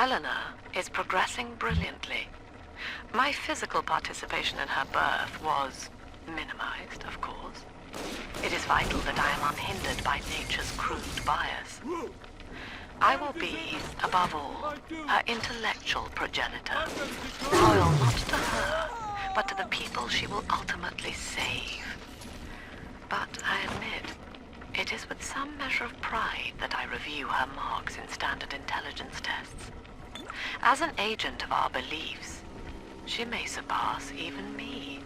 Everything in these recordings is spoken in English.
Eleanor is progressing brilliantly. My physical participation in her birth was minimized, of course. It is vital that I am unhindered by nature's crude bias. I will be, above all, her intellectual progenitor, loyal not to her, but to the people she will ultimately save. But I admit, it is with some measure of pride that I review her marks in standard intelligence tests. As an agent of our beliefs, she may surpass even me.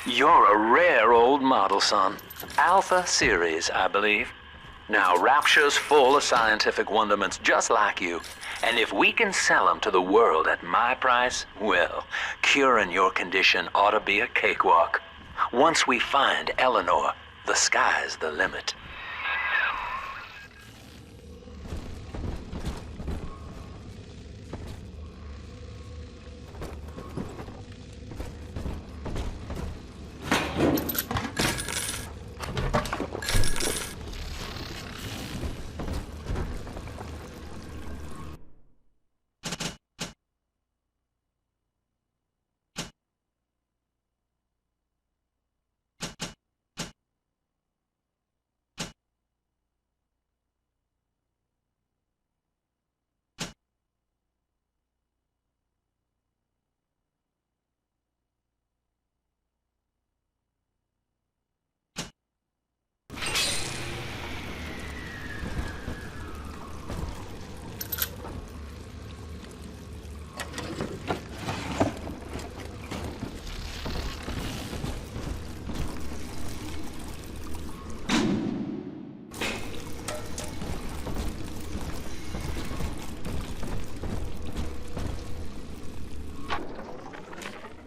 You're a rare old model, son. Alpha series, I believe. Now, Rapture's full of scientific wonderments just like you. And if we can sell them to the world at my price, well, curing your condition ought to be a cakewalk. Once we find Eleanor, the sky's the limit.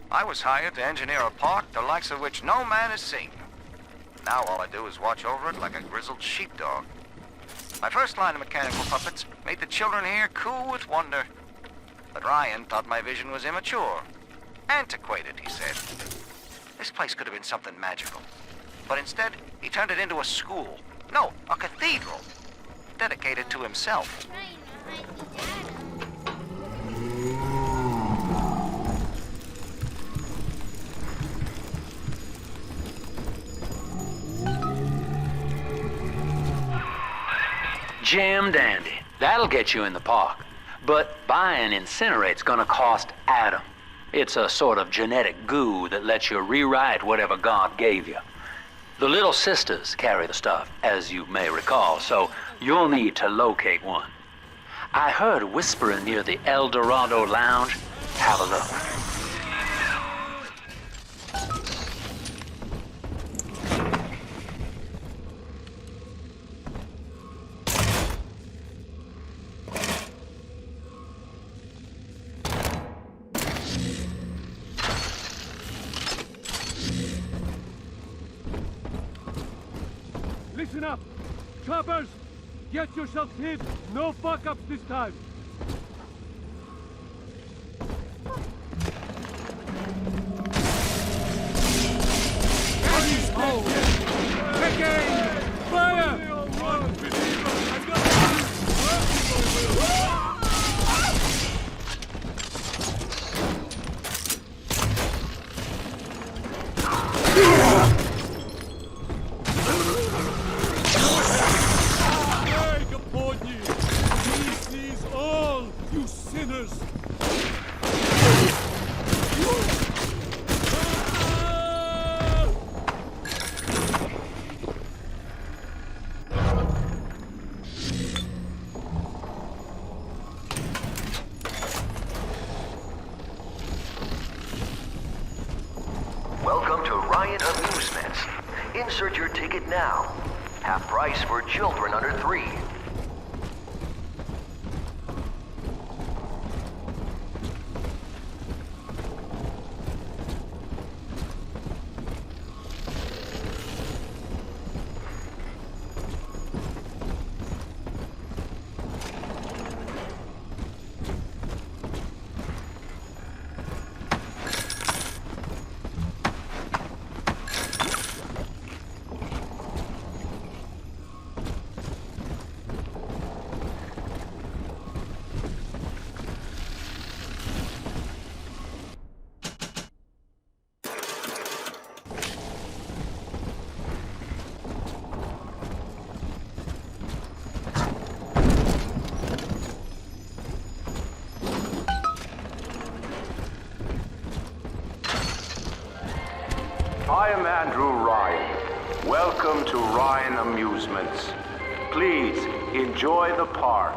I was hired to engineer a park the likes of which no man has seen. Now all I do is watch over it like a grizzled sheepdog. My first line of mechanical puppets made the children here coo with wonder. But Ryan thought my vision was immature. Antiquated, he said. This place could have been something magical. But instead, he turned it into a school. No, a cathedral. Dedicated to himself. Jam dandy. That'll get you in the park. But buying Incinerate's gonna cost Adam. It's a sort of genetic goo that lets you rewrite whatever God gave you. The little sisters carry the stuff, as you may recall, so you'll need to locate one. I heard whispering near the El Dorado Lounge. Have a look. Listen up! Choppers! Get yourselves hid! No fuck-ups this time! Take aim! Fire! Welcome to Ryan Amusements. Insert your ticket now. Half price for children under 3. I am Andrew Ryan. Welcome to Ryan Amusements. Please enjoy the park.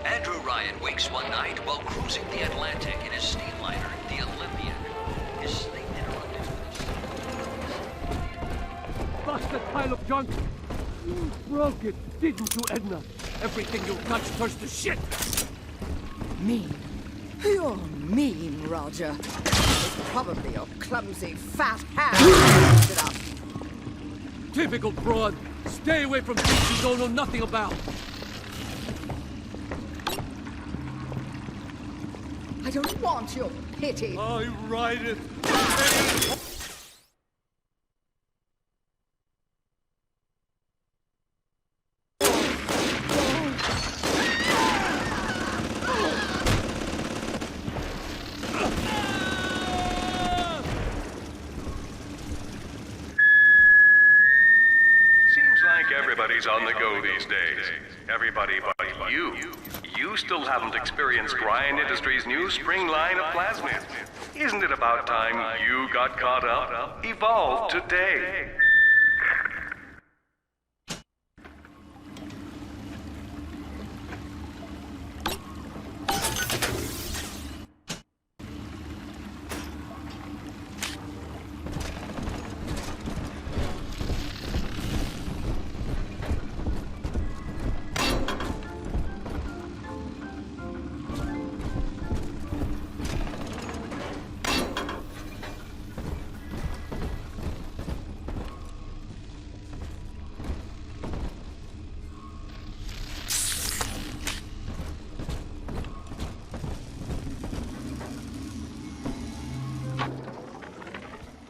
Andrew Ryan wakes one night while cruising the Atlantic in his steamliner, the Olympian. His sleep interrupted with a Bust that pile of junk! You broke it, didn't you, Edna? Everything you touch turns to shit! Mean? You're mean, Roger. It's probably your clumsy, fat hand that messed it up. Typical broad! Stay away from things you don't know nothing about! I don't want your pity. I ride it! Seems like everybody's on the go these days. Everybody but you. You still haven't experienced Ryan Industries' new spring line of plasmids. Isn't it about time you got caught up? Evolve today.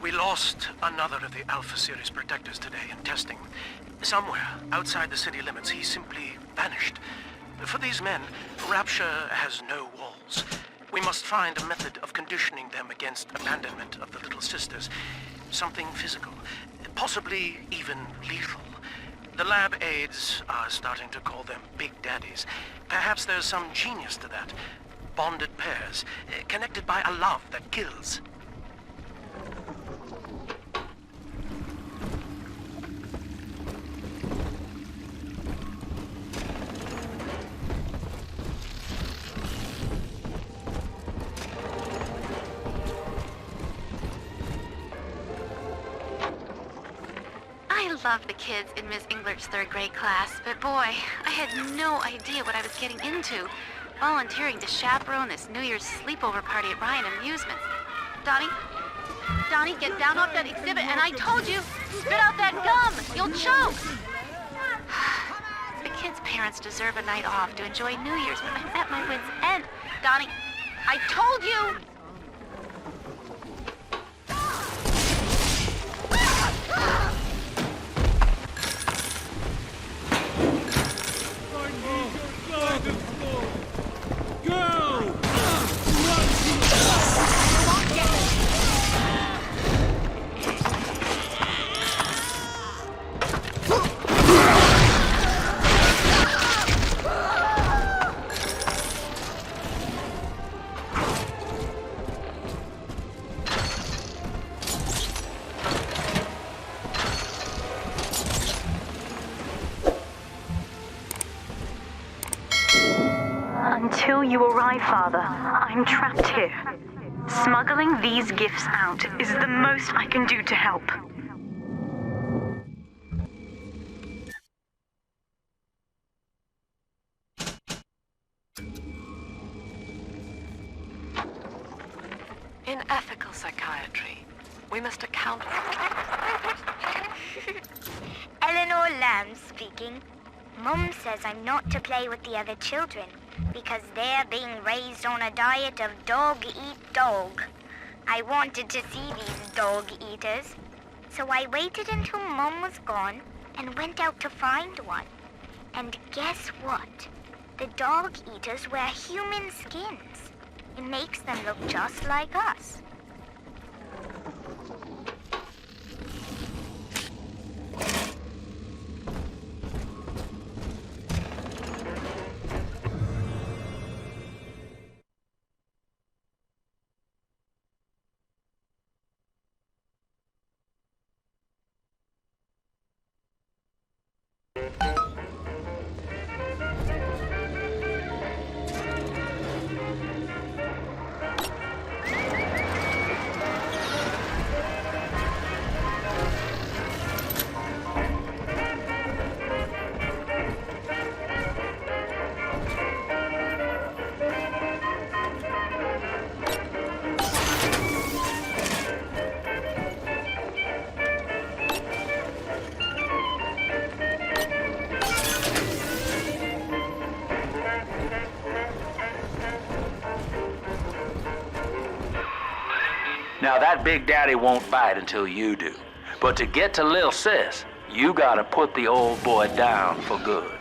We lost another of the Alpha Series protectors today in testing. Somewhere outside the city limits, he simply vanished. For these men, Rapture has no walls. We must find a method of conditioning them against abandonment of the Little Sisters. Something physical, possibly even lethal. The lab aides are starting to call them Big Daddies. Perhaps there's some genius to that. Bonded pairs, connected by a love that kills. I love the kids in Miss Englert's third grade class, but boy, I had no idea what I was getting into. Volunteering to chaperone this New Year's sleepover party at Ryan Amusements. Donnie? Donnie, get down off that exhibit, and I told you, spit out that gum! You'll choke! The kids' parents deserve a night off to enjoy New Year's, but I'm at my wit's end. Donnie, I told you! Until you arrive, Father, I'm trapped here. Smuggling these gifts out is the most I can do to help. In ethical psychiatry, we must account for... Eleanor Lamb speaking. Mum says I'm not to play with the other children because they're being raised on a diet of dog eat dog. I wanted to see these dog eaters, So I waited until Mom was gone and went out to find one. And guess what? The dog eaters wear human skins. It makes them look just like us. Now that Big Daddy won't bite until you do. But to get to Lil Sis, you gotta put the old boy down for good.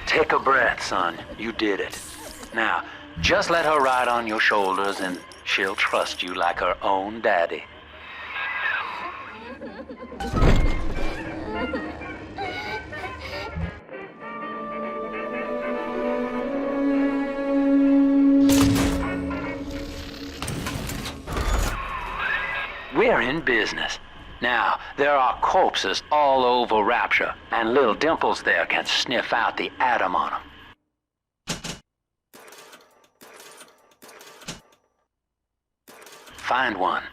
Take a breath, son. You did it. Now, just let her ride on your shoulders and she'll trust you like her own daddy. We're in business. Now, there are corpses all over Rapture, and little Dimples there can sniff out the atom on them. Find one.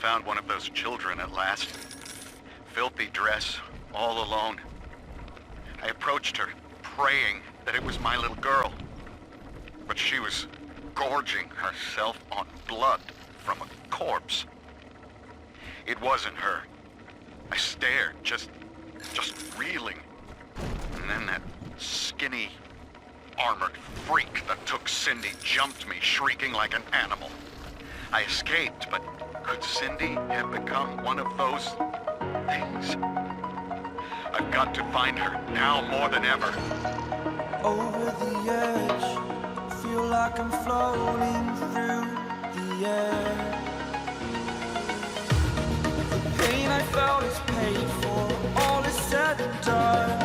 Found one of those children at last. Filthy dress, all alone. I approached her, praying that it was my little girl. But she was gorging herself on blood from a corpse. It wasn't her. I stared, just reeling. And then that skinny, armored freak that took Cindy jumped me, shrieking like an animal. I escaped, but could Cindy have become one of those things? I've got to find her now more than ever. Over the edge, feel like I'm floating through the air. The pain I felt is paid for, all is said and done.